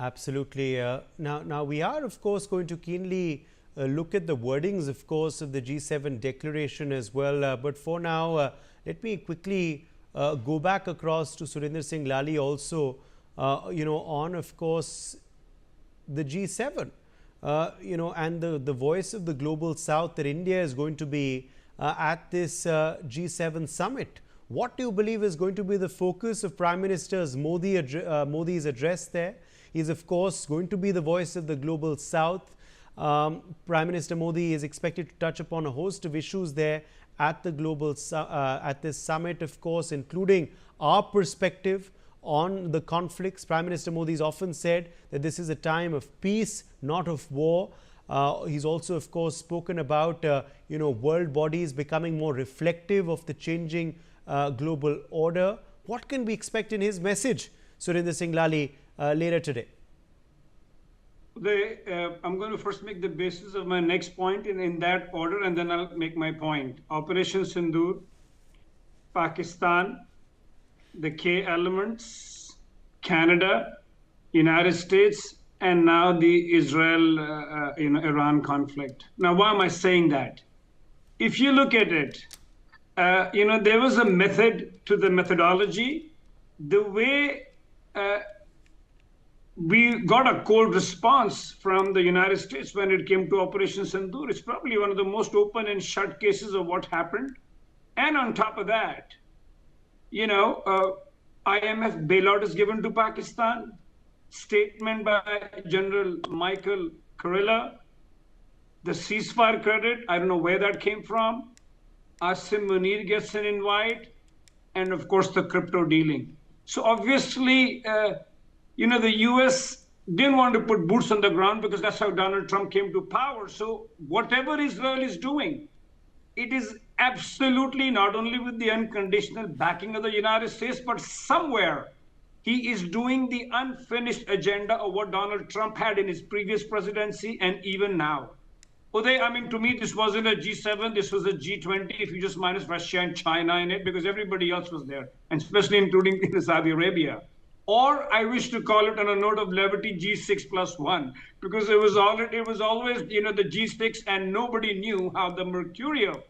Absolutely. Now we are, of course, going to keenly look at the wordings, of course, of the G7 declaration as well. But for now, let me quickly go back across to Surinder Singh Lali also, on, of course, the G7, and the voice of the global south that India is going to be at this G7 summit. What do you believe is going to be the focus of Prime Minister Modi's address there? He's, of course, going to be the voice of the global south. Prime Minister Modi is expected to touch upon a host of issues there at the at this summit, of course, including our perspective on the conflicts. Prime Minister Modi has often said that this is a time of peace, not of war. He's also, of course, spoken about world bodies becoming more reflective of the changing global order. What can we expect in his message, Surinder Singh Lali, later today? I'm going to first make the basis of my next point in that order, and then I'll make my point. Operation Sindoor, Pakistan, the K elements, Canada, United States, and now the Israel-Iran conflict. Now, why am I saying that? If you look at it, there was a method to the methodology. The way we got a cold response from the United States when it came to Operation Sindoor. It's probably one of the most open and shut cases of what happened. And on top of that, IMF bailout is given to Pakistan. Statement by General Michael Kurilla. The ceasefire credit, I don't know where that came from. Asim Munir gets an invite. And of course, the crypto dealing. So obviously, the US didn't want to put boots on the ground because that's how Donald Trump came to power. So whatever Israel is doing, it is absolutely not only with the unconditional backing of the United States, but somewhere he is doing the unfinished agenda of what Donald Trump had in his previous presidency and even now. Uday, to me, this wasn't a G7, this was a G20 if you just minus Russia and China in it, because everybody else was there, and especially including Saudi Arabia. Or I wish to call it on a note of levity G6+1, because it was always, the G6, and nobody knew how the mercurial,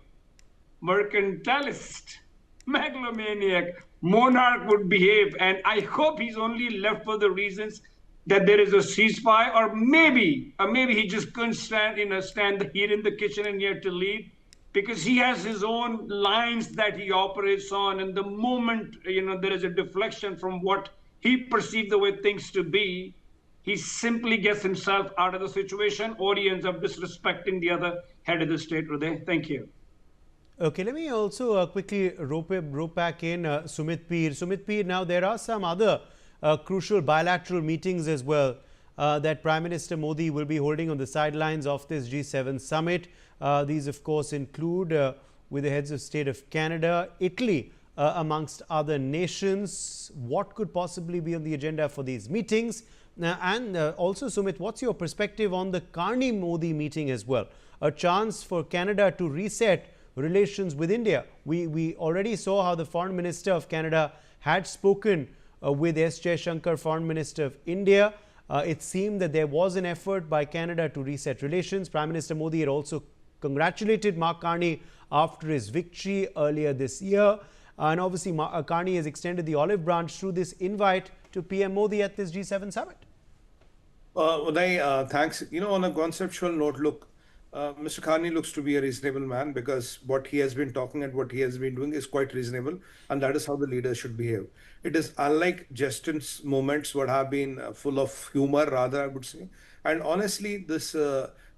mercantilist, megalomaniac monarch would behave. And I hope he's only left for the reasons that there is a ceasefire, or maybe he just couldn't stand the heat in the kitchen and he had to leave, because he has his own lines that he operates on. And the moment, there is a deflection from what he perceived the way things to be, he simply gets himself out of the situation, or he ends up disrespecting the other head of the state. Uday, thank you. Okay, let me also quickly rope back in Sumit Peer. Sumit Peer, now there are some other crucial bilateral meetings as well that Prime Minister Modi will be holding on the sidelines of this G7 summit. These, of course, include with the heads of state of Canada, Italy, amongst other nations. What could possibly be on the agenda for these meetings? And also, Sumit, what's your perspective on the Carney Modi meeting as well? A chance for Canada to reset relations with India. We already saw how the Foreign Minister of Canada had spoken with S. Jaishankar, Foreign Minister of India. It seemed that there was an effort by Canada to reset relations. Prime Minister Modi had also congratulated Mark Carney after his victory earlier this year. And obviously, Carney has extended the olive branch through this invite to PM Modi at this G7 summit. Uday, thanks. On a conceptual note, look, Mr. Carney looks to be a reasonable man, because what he has been talking and what he has been doing is quite reasonable, and that is how the leader should behave. It is unlike Justin's moments, what have been full of humor, rather, I would say. And honestly, this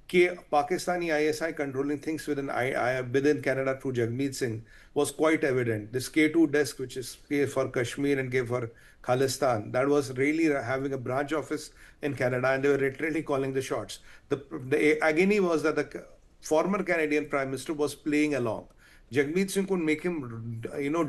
Pakistani ISI controlling things within Canada through Jagmeet Singh was quite evident. This K2 desk, which is K for Kashmir and K for Khalistan, that was really having a branch office in Canada, and they were literally calling the shots. The agony was that the former Canadian Prime Minister was playing along. Jagmeet Singh could make him,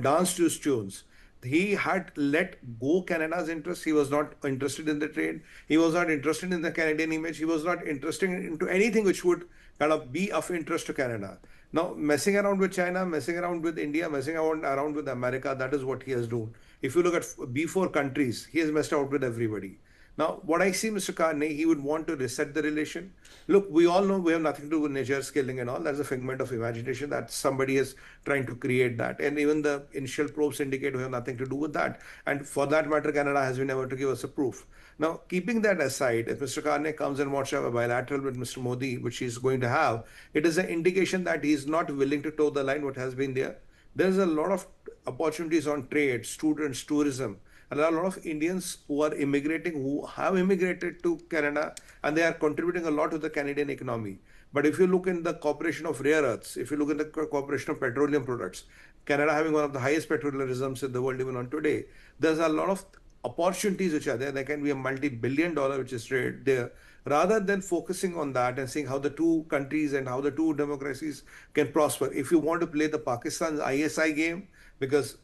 dance to his tunes. He had let go Canada's interest. He was not interested in the trade. He was not interested in the Canadian image. He was not interested into anything which would kind of be of interest to Canada. Now, messing around with China, messing around with India, messing around with America, that is what he has done. If you look at B4 countries, he has messed out with everybody. Now, what I see, Mr. Carney, he would want to reset the relation. Look, we all know we have nothing to do with nature scaling and all. That's a figment of imagination that somebody is trying to create that. And even the initial probes indicate we have nothing to do with that. And for that matter, Canada has been able to give us a proof. Now, keeping that aside, if Mr. Carney comes and wants to have a bilateral with Mr. Modi, which he's going to have, it is an indication that he's not willing to toe the line what has been there. There's a lot of opportunities on trade, students, tourism. And there are a lot of Indians who are immigrating, who have immigrated to Canada, and they are contributing a lot to the Canadian economy. But if you look in the cooperation of rare earths, if you look in the cooperation of petroleum products, Canada having one of the highest petroleum reserves in the world even on today, there's a lot of opportunities which are there. There can be a multi-billion-dollar which is there. Rather than focusing on that and seeing how the two countries and how the two democracies can prosper, if you want to play the Pakistan's ISI game, because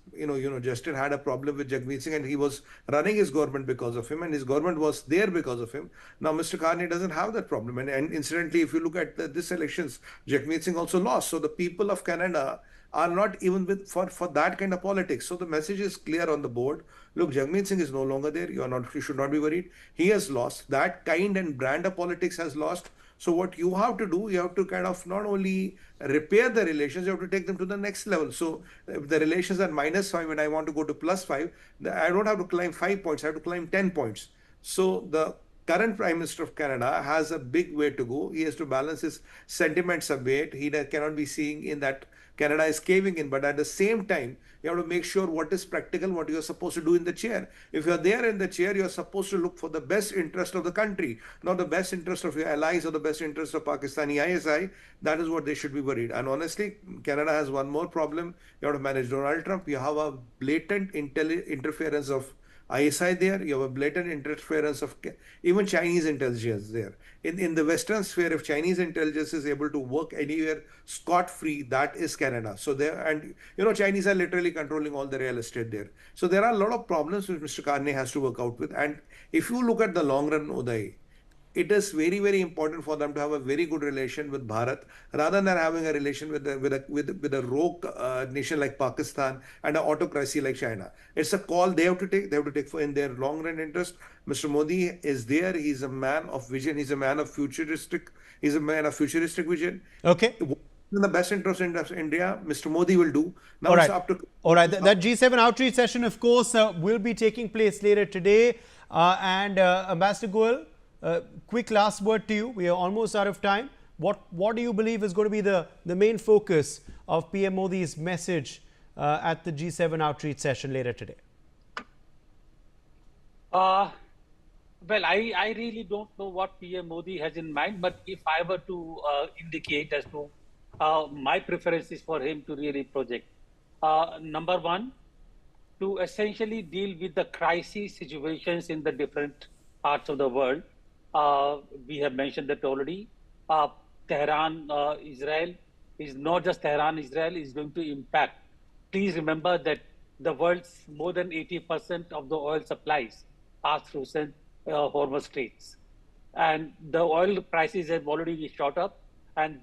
Justin had a problem with Jagmeet Singh and he was running his government because of him and his government was there because of him. Now Mr. Carney doesn't have that problem, and incidentally, if you look at this elections, Jagmeet Singh also lost. So the people of Canada are not even with for that kind of politics. So the message is clear on the board. Look, Jagmeet Singh is no longer there. You should not be worried. He has lost. That kind and brand of politics has lost. So what you have to do, you have to kind of not only repair the relations, you have to take them to the next level. So if the relations are -5 and I want to go to +5, I don't have to climb 5 points, I have to climb 10 points. So the current Prime Minister of Canada has a big way to go. He has to balance his sentiments a bit. He cannot be seeing in that Canada is caving in, but at the same time, you have to make sure what is practical, what you're supposed to do in the chair. If you're there in the chair, you're supposed to look for the best interest of the country, not the best interest of your allies or the best interest of Pakistani ISI. That is what they should be worried. And honestly, Canada has one more problem. You have to manage Donald Trump. You have a blatant interference of ISI there. You have a blatant interference of even Chinese intelligence there. In the Western sphere, if Chinese intelligence is able to work anywhere scot-free, that is Canada. So there, and Chinese are literally controlling all the real estate there. So there are a lot of problems which Mr. Carney has to work out with. And if you look at the long run, Uday, it is very, very important for them to have a very good relation with Bharat, rather than having a relation with a rogue nation like Pakistan and an autocracy like China. It's a call they have to take. They have to take in their long run interest. Mr. Modi is there. He's a man of vision. He's a man of futuristic. He's a man of futuristic vision. Okay. In the best interest of India, Mr. Modi will do. Now all right. It's up to. All right. That G7 outreach session, of course, will be taking place later today. Ambassador Goel, quick last word to you. We are almost out of time. What do you believe is going to be the main focus of PM Modi's message at the G7 outreach session later today? Well, I really don't know what PM Modi has in mind, but if I were to indicate as to my preference is for him to really project, number one, to essentially deal with the crisis situations in the different parts of the world. We have mentioned that already. Tehran, Israel is not just Tehran, Israel is going to impact. Please remember that the world's more than 80% of the oil supplies pass through Hormuz Straits. And the oil prices have already shot up, and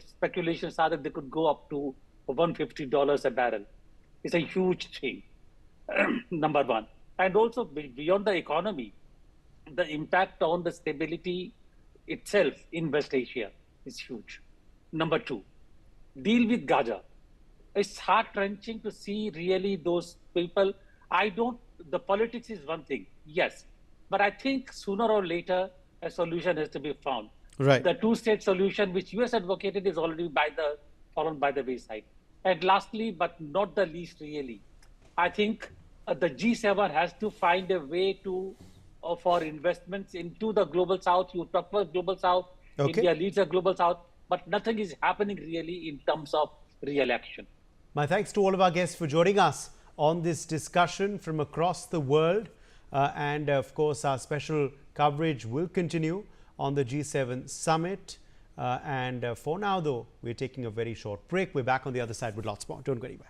speculations are that they could go up to $150 a barrel. It's a huge thing, number one. And also beyond the economy, the impact on the stability itself in West Asia is huge. Number two, deal with Gaza. It's heart-wrenching to see really those people. The politics is one thing, yes, but I think sooner or later a solution has to be found. Right. The two-state solution, which US advocated, is already fallen by the wayside. And lastly, but not the least really, I think the G7 has to find a way for investments into the global south. You talk about global south, okay. India leads the global south, but nothing is happening really in terms of real action. My thanks to all of our guests for joining us on this discussion from across the world. And of course, our special coverage will continue on the G7 summit. For now, though, we're taking a very short break. We're back on the other side with lots more. Don't go anywhere.